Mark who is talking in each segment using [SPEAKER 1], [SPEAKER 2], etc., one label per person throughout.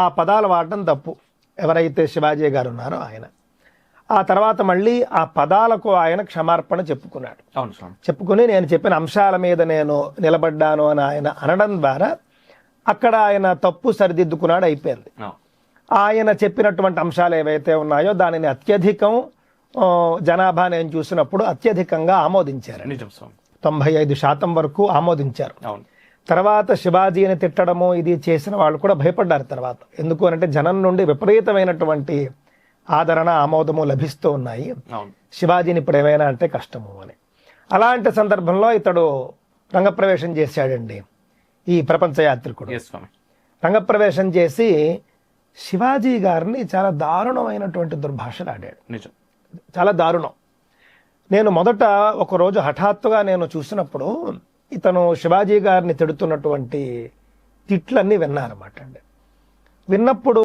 [SPEAKER 1] ఆ పదాలు వాడటం తప్పు, ఎవరైతే శివాజీ గారు ఉన్నారో ఆయన. ఆ తర్వాత మళ్ళీ ఆ పదాలకు ఆయన క్షమార్పణ చెప్పుకున్నాడు.
[SPEAKER 2] అవును స్వామి.
[SPEAKER 1] చెప్పుకుని నేను చెప్పిన అంశాల మీద నేను నిలబడ్డాను అని ఆయన అనడం ద్వారా అక్కడ ఆయన తప్పు సరిదిద్దుకున్నాడు, అయిపోయింది. ఆయన చెప్పినటువంటి అంశాలు ఏవైతే ఉన్నాయో దానిని అత్యధికం జనాభా నేను చూసినప్పుడు అత్యధికంగా ఆమోదించారు. 95% వరకు ఆమోదించారు. తర్వాత శివాజీని తిట్టడము ఇది చేసిన వాళ్ళు కూడా భయపడ్డారు తర్వాత. ఎందుకు అంటే జనం నుండి విపరీతమైనటువంటి ఆదరణ ఆమోదము లభిస్తూ ఉన్నాయి, శివాజీని ఇప్పుడు ఏమైనా అంటే కష్టము అని. అలాంటి సందర్భంలో ఇతడు రంగప్రవేశం చేశాడండి ఈ ప్రపంచ యాత్రికుడు. రంగప్రవేశం చేసి శివాజీ గారిని చాలా దారుణమైనటువంటి దుర్భాషలు ఆడాడు. చాలా దారుణం. నేను మొదట ఒకరోజు హఠాత్తుగా నేను చూసినప్పుడు ఇతను శివాజీ గారిని తిడుతున్నటువంటి తిట్లన్నీ విన్నారన్నమాట అండి. విన్నప్పుడు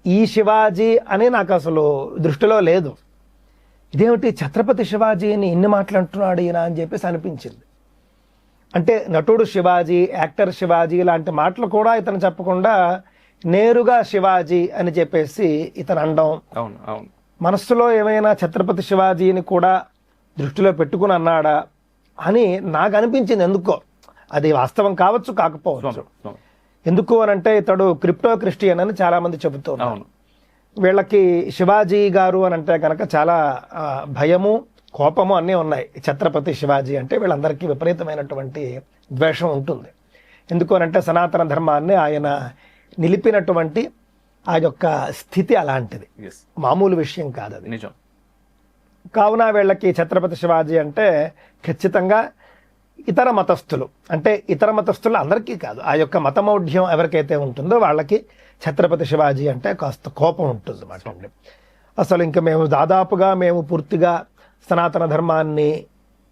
[SPEAKER 1] ఈ శివాజీ అని నాకు అసలు దృష్టిలో లేదు. ఇదేమిటి ఛత్రపతి శివాజీని ఇన్ని మాట్లాడుతున్నాడు ఈయన అని చెప్పేసి అనిపించింది. అంటే నటుడు శివాజీ, యాక్టర్ శివాజీ లాంటి మాటలు కూడా ఇతను చెప్పకుండా నేరుగా శివాజీ అని చెప్పేసి ఇతను అనడం, మనస్సులో ఏమైనా ఛత్రపతి శివాజీని కూడా దృష్టిలో పెట్టుకుని అన్నాడా అని నాకు అనిపించింది. ఎందుకో అది వాస్తవం కావచ్చు, కాకపోవచ్చు. ఎందుకు అని అంటే ఇతడు క్రిప్టో క్రిస్టియన్ అని చాలా మంది చెబుతున్నారు. వీళ్ళకి శివాజీ గారు అని అంటే కనుక చాలా భయము, కోపము అన్నీ ఉన్నాయి. ఛత్రపతి శివాజీ అంటే వీళ్ళందరికీ విపరీతమైనటువంటి ద్వేషం ఉంటుంది. ఎందుకు అని అంటే సనాతన ధర్మాన్ని ఆయన నిలిపినటువంటి ఆ యొక్క స్థితి అలాంటిది, మామూలు విషయం కాదు అది.
[SPEAKER 2] నిజం.
[SPEAKER 1] కావున వీళ్ళకి ఛత్రపతి శివాజీ అంటే ఖచ్చితంగా ఇతర మతస్థులు, అంటే ఇతర మతస్థులు అందరికీ కాదు, ఆ యొక్క మతమౌఢ్యం ఎవరికైతే ఉంటుందో వాళ్ళకి ఛత్రపతి శివాజీ అంటే కాస్త కోపం ఉంటుంది అన్నమాట. అసలు ఇంకా మేము పూర్తిగా సనాతన ధర్మాన్ని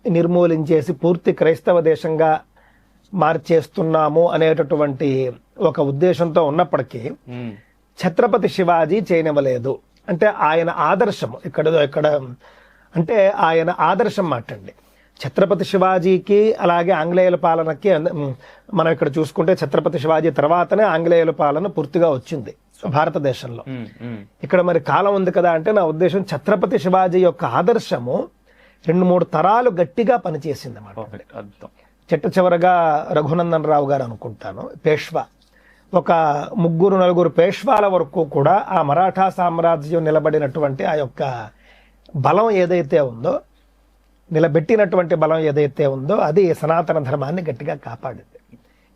[SPEAKER 1] నిర్మూలించేసి పూర్తి క్రైస్తవ దేశంగా మార్చేస్తున్నాము అనేటటువంటి ఒక ఉద్దేశంతో ఉన్నప్పటికీ ఛత్రపతి శివాజీ చేయనివ్వలేదు. అంటే ఆయన ఆదర్శం ఇక్కడ అంటే ఆయన ఆదర్శం మాటండి. ఛత్రపతి శివాజీకి అలాగే ఆంగ్లేయుల పాలనకి మనం ఇక్కడ చూసుకుంటే ఛత్రపతి శివాజీ తర్వాతనే ఆంగ్లేయుల పాలన పూర్తిగా వచ్చింది భారతదేశంలో. ఇక్కడ మరి కాలం ఉంది కదా అంటే నా ఉద్దేశం ఛత్రపతి శివాజీ యొక్క ఆదర్శము 2-3 తరాలు గట్టిగా పనిచేసింది అన్నమాట. చిట్ట చివరగా రఘునందన్ రావు గారు అనుకుంటాను పేష్వా, ఒక 3-4 పేష్వాల వరకు కూడా ఆ మరాఠా సామ్రాజ్యం నిలబడినటువంటి ఆ యొక్క బలం ఏదైతే ఉందో, నిలబెట్టినటువంటి బలం ఏదైతే ఉందో అది సనాతన ధర్మాన్ని గట్టిగా కాపాడింది.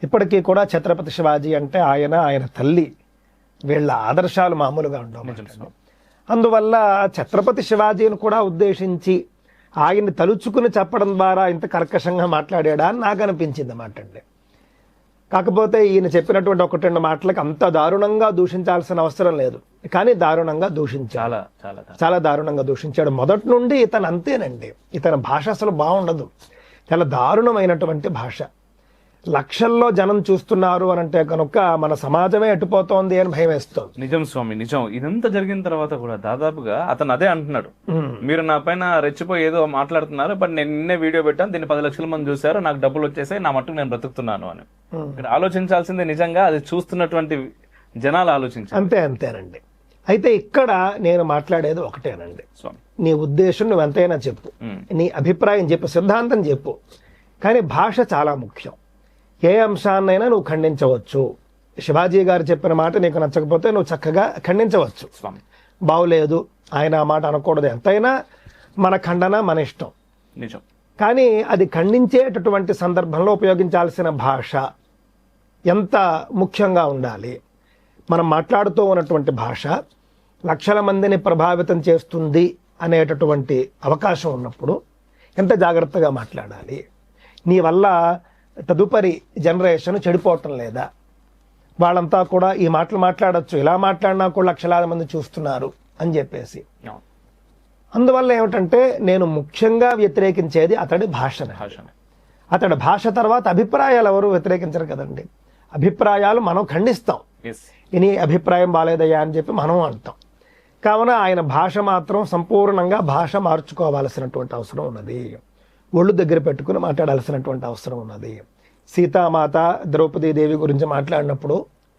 [SPEAKER 1] ఇప్పటికీ కూడా ఛత్రపతి శివాజీ అంటే ఆయన తల్లి, వీళ్ళ ఆదర్శాలు మామూలుగా ఉండవు. అందువల్ల ఛత్రపతి శివాజీని కూడా ఉద్దేశించి ఆయన్ని తలుచుకుని చెప్పడం ద్వారా ఇంత కర్కశంగా మాట్లాడా అని నాకు అనిపించింది అన్నమాట అండి. కాకపోతే ఈయన చెప్పినటువంటి 1-2 మాటలకు అంత దారుణంగా దూషించాల్సిన అవసరం లేదు, కానీ దారుణంగా దూషించాడు, చాలా దారుణంగా దూషించాడు. మొదటి నుండి ఇతను అంతేనండి. ఇతని భాష అసలు బాగుండదు, చాలా దారుణమైనటువంటి భాష. లక్షల్లో జనం చూస్తున్నారు అని అంటే కనుక మన సమాజమే ఎట్టుపోతోంది అని భయం వేస్తోంది.
[SPEAKER 2] నిజం స్వామి, నిజం. ఇదంతా జరిగిన తర్వాత కూడా దాదాపుగా అతను అదే అంటున్నాడు, మీరు నా పైన రెచ్చిపోయి ఏదో మాట్లాడుతున్నారు, బట్ నేను నిన్నే వీడియో పెట్టాను, దీన్ని 10 లక్షల మంది చూశారు, నాకు డబ్బులు వచ్చేసాయి, నా మట్టుకు నేను బ్రతుకుతున్నాను అని. ఇక్కడ ఆలోచించాల్సిందే నిజంగా అది చూస్తున్నటువంటి జనాలు ఆలోచించాలి.
[SPEAKER 1] అంతేనండి. అయితే ఇక్కడ నేను మాట్లాడేది ఒకటేనండి, నీ ఉద్దేశం నువ్వు ఎంతైనా చెప్పు, నీ అభిప్రాయం చెప్పు, సిద్ధాంతం చెప్పు, కానీ భాష చాలా ముఖ్యం. ఏ అంశాన్నైనా నువ్వు ఖండించవచ్చు. శివాజీ గారు చెప్పిన మాట నీకు నచ్చకపోతే నువ్వు చక్కగా ఖండించవచ్చు, బాగులేదు ఆయన ఆ మాట అనకూడదు, ఎంతైనా మన ఖండన మన ఇష్టం.
[SPEAKER 2] నిజం.
[SPEAKER 1] కానీ అది ఖండించేటటువంటి సందర్భంలో ఉపయోగించాల్సిన భాష ఎంత ముఖ్యంగా ఉండాలి. మనం మాట్లాడుతూ ఉన్నటువంటి భాష లక్షల మందిని ప్రభావితం చేస్తుంది అనేటటువంటి అవకాశం ఉన్నప్పుడు ఎంత జాగ్రత్తగా మాట్లాడాలి. నీ వల్ల తదుపరి జనరేషన్ చెడిపోవటం లేదా, వాళ్ళంతా కూడా ఈ మాటలు మాట్లాడచ్చు, ఇలా మాట్లాడినా కూడా లక్షలాది మంది చూస్తున్నారు అని చెప్పేసి. అందువల్ల ఏమిటంటే నేను ముఖ్యంగా వ్యతిరేకించేది అతడి భాషనే. అతడి భాష తర్వాత అభిప్రాయాలు ఎవరు వ్యతిరేకించరు కదండి. అభిప్రాయాలు మనం ఖండిస్తాం, ఇని అభిప్రాయం బాలేదయ్యా అని చెప్పి మనం అంటాం. కావున ఆయన భాష మాత్రం సంపూర్ణంగా భాష మార్చుకోవాల్సినటువంటి అవసరం ఉన్నది, ఒళ్ళు దగ్గర పెట్టుకుని మాట్లాడాల్సినటువంటి అవసరం ఉన్నది. సీతామాత ద్రౌపదీదేవి గురించి మాట్లాడినప్పుడు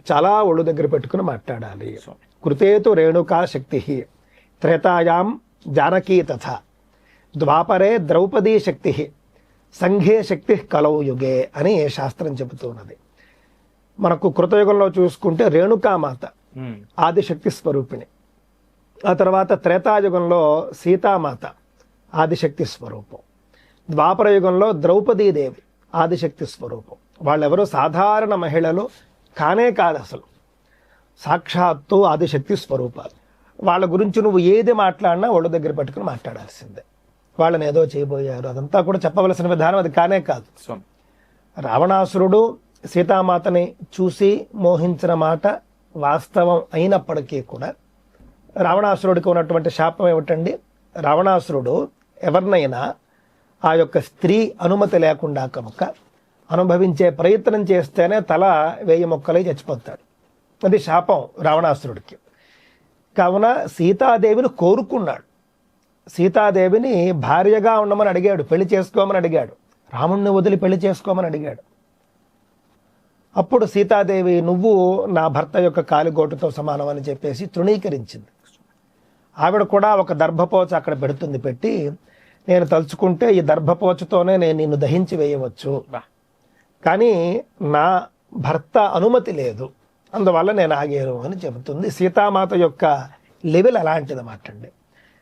[SPEAKER 1] చాలా ఒళ్ళు దగ్గర పెట్టుకుని మాట్లాడాలి. కృతేతు రేణుకా శక్తి త్రేతాయాం జానకీ తథా ద్వాపరే ద్రౌపదీ శక్తి సంఘే శక్తి కలౌ యుగే అని శాస్త్రం చెబుతున్నది. మనకు కృతయుగంలో చూసుకుంటే రేణుకామాత ఆదిశక్తి స్వరూపిణి. ఆ తర్వాత త్రేతాయుగంలో సీతామాత ఆదిశక్తి స్వరూపం. ద్వాపర యుగంలో ద్రౌపదీదేవి ఆదిశక్తి స్వరూపం. వాళ్ళెవరో సాధారణ మహిళలు కానే కాదు, అసలు సాక్షాత్తు ఆదిశక్తి స్వరూపాలు. వాళ్ళ గురించి నువ్వు ఏది మాట్లాడినా ఒళ్ళు దగ్గర పెట్టుకుని మాట్లాడాల్సిందే. వాళ్ళని ఏదో చేయబోయారు అదంతా కూడా చెప్పవలసిన విధానం అది కానే కాదు. రావణాసురుడు సీతామాతని చూసి మోహించిన మాట వాస్తవం అయినప్పటికీ కూడా రావణాసురుడికి ఉన్నటువంటి శాపం ఏమిటండి? రావణాసురుడు ఎవరినైనా ఆ యొక్క స్త్రీ అనుమతి లేకుండా కనుక అనుభవించే ప్రయత్నం చేస్తేనే తల 1000 ముక్కలై చచ్చిపోతాడు. అది శాపం రావణాసురుడికి. కావున సీతాదేవిని కోరుకున్నాడు. సీతాదేవిని భార్యగా ఉండమని అడిగాడు, పెళ్లి చేసుకోమని అడిగాడు, రాముణ్ణి వదిలి పెళ్లి చేసుకోమని అడిగాడు. అప్పుడు సీతాదేవి నువ్వు నా భర్త యొక్క కాలిగోటుతో సమానం అని చెప్పేసి తృణీకరించింది. ఆవిడ కూడా ఒక దర్భపోచ అక్కడ పెడుతుంది, పెట్టి నేను తలుచుకుంటే ఈ దర్భపోచతోనే నేను నిన్ను దహించి వేయవచ్చు, కానీ నా భర్త అనుమతి లేదు, అందువల్ల నేను ఆగాను అని చెబుతుంది. సీతామాత యొక్క లెవెల్ అలాంటిదన్నమాట అండి.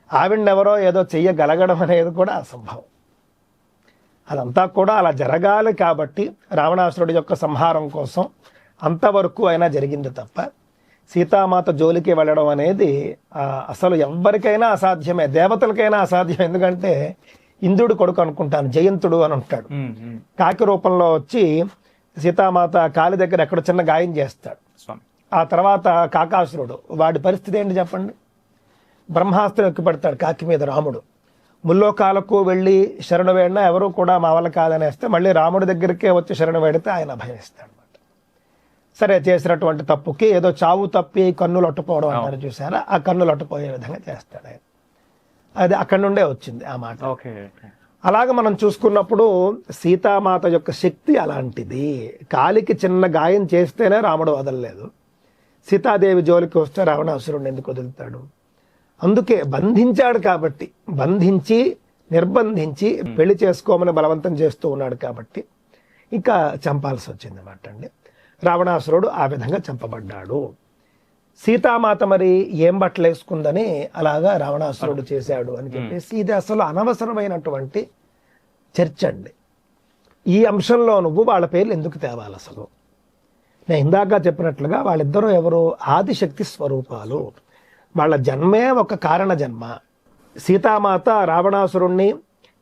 [SPEAKER 1] ఆవిడెవరో ఏదో చెయ్యగలగడం అనేది కూడా అసంభవం. అదంతా కూడా అలా జరగాలి కాబట్టి రావణాసురుడి యొక్క సంహారం కోసం అంతవరకు అయినా జరిగింది తప్ప సీతామాత జోలికి వెళ్ళడం అనేది అసలు ఎవ్వరికైనా అసాధ్యమే, దేవతలకైనా అసాధ్యం. ఎందుకంటే ఇంద్రుడు కొడుకు అనుకుంటాను, జయంతుడు అని ఉంటాడు, కాకి రూపంలో వచ్చి సీతామాత కాలి దగ్గర ఎక్కడ చిన్న గాయం చేస్తాడు. ఆ తర్వాత కాకాసురుడు, వాడి పరిస్థితి ఏంటి చెప్పండి? బ్రహ్మాస్త్రం ఎక్కువ పెడతాడు కాకి మీద రాముడు. ముల్లోకాలకు వెళ్ళి శరణు వేడినా ఎవరు కూడా మా వల్ల కాదనేస్తే మళ్ళీ రాముడి దగ్గరికే వచ్చి శరణు వేడితే ఆయన భయస్తాడు అనమాట. సరే, చేసినటువంటి తప్పుకి ఏదో చావు తప్పి కన్నులు అట్టుపోవడం అంటారు చూసారా, ఆ కన్నులు అట్టుపోయే విధంగా చేస్తాడు ఆయన. అది అక్కడి నుండే వచ్చింది ఆ మాట. అలాగే మనం చూసుకున్నప్పుడు సీతామాత యొక్క శక్తి అలాంటిది. కాలికి చిన్న గాయం చేస్తేనే రాముడు వదలలేదు, సీతాదేవి జోలికి వస్తే రావణాసురుడిని ఎందుకు వదులుతాడు? అందుకే బంధించాడు కాబట్టి, బంధించి నిర్బంధించి పెళ్లి చేసుకోమని బలవంతం చేస్తూ ఉన్నాడు కాబట్టి ఇంకా చంపాల్సి వచ్చింది అన్నమాట అండి. రావణాసురుడు ఆ విధంగా చంపబడ్డాడు. సీతామాత మరి ఏం బట్టలు వేసుకుందని అలాగా రావణాసురుడు చేశాడు అని చెప్పేసి ఇది అసలు అనవసరమైనటువంటి చర్చ అండి. ఈ అంశంలో నువ్వు వాళ్ళ పేర్లు ఎందుకు తేవాలి? అసలు నేను ఇందాక చెప్పినట్లుగా వాళ్ళిద్దరూ ఎవరు? ఆదిశక్తి స్వరూపాలు. వాళ్ళ జన్మే ఒక కారణ జన్మ. సీతామాత రావణాసురుణ్ణి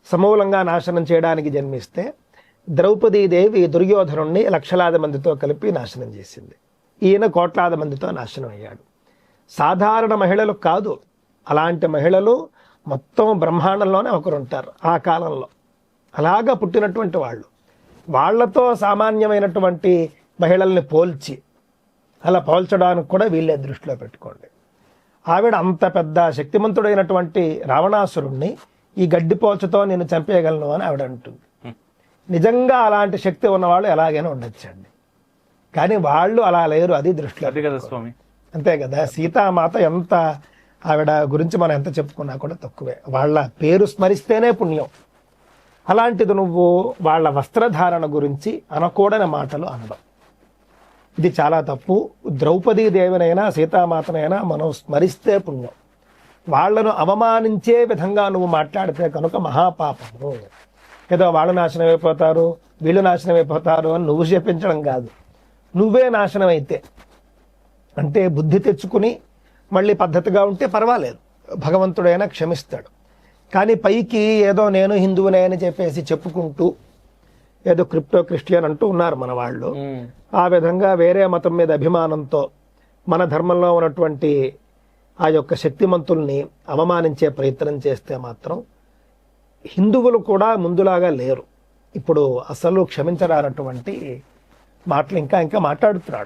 [SPEAKER 1] సమూలంగా నాశనం చేయడానికి జన్మిస్తే ద్రౌపదీదేవి దుర్యోధనుణ్ణి లక్షలాది మందితో కలిపి నాశనం చేసింది. ఈయన కోట్లాది మందితో నాశనం అయ్యాడు. సాధారణ మహిళలు కాదు, అలాంటి మహిళలు మొత్తం బ్రహ్మాండంలోనే ఒకరుంటారు ఆ కాలంలో. అలాగా పుట్టినటువంటి వాళ్ళు, వాళ్లతో సామాన్యమైనటువంటి మహిళల్ని పోల్చి అలా పోల్చడానికి కూడా వీళ్ళే దృష్టిలో పెట్టుకోండి. ఆవిడ అంత పెద్ద శక్తిమంతుడైనటువంటి రావణాసురుణ్ణి ఈ గడ్డి పోల్చతో నేను చంపేయగలను అని ఆవిడ అంటుంది. నిజంగా అలాంటి శక్తి ఉన్నవాళ్ళు ఎలాగైనా ఉండొచ్చండి, కానీ వాళ్ళు అలా లేరు. అది దృష్టిలో
[SPEAKER 2] స్వామి.
[SPEAKER 1] అంతే కదా. సీతామాత ఎంత ఆవిడ గురించి మనం ఎంత చెప్పుకున్నా కూడా తక్కువే. వాళ్ళ పేరు స్మరిస్తేనే పుణ్యం. అలాంటిది నువ్వు వాళ్ళ వస్త్రధారణ గురించి అనకూడని మాటలు అనడం, ఇది చాలా తప్పు. ద్రౌపదీదేవినైనా సీతామాతనైనా మనం స్మరిస్తే పుణ్యం. వాళ్లను అవమానించే విధంగా నువ్వు మాట్లాడితే కనుక మహాపాపము. ఏదో వాళ్ళు నాశనం అయిపోతారు, వీళ్ళు నాశనం అయిపోతారు అని నువ్వు చెప్పించడం కాదు. నువ్వే నాశనం అయితే అంటే బుద్ధి తెచ్చుకుని మళ్ళీ పద్ధతిగా ఉంటే పర్వాలేదు, భగవంతుడైనా క్షమిస్తాడు. కానీ పైకి ఏదో నేను హిందువునే అని చెప్పేసి చెప్పుకుంటూ ఏదో క్రిప్టో క్రిస్టియన్ అంటూ ఉన్నారు మన వాళ్ళు. ఆ విధంగా వేరే మతం మీద అభిమానంతో మన ధర్మంలో ఉన్నటువంటి ఆ యొక్క శక్తిమంతుల్ని అవమానించే ప్రయత్నం చేస్తే మాత్రం హిందువులు కూడా ముందులాగా లేరు. ఇప్పుడు అసలు క్షమించరానటువంటి మాటలు ఇంకా మాట్లాడుతున్నాడు.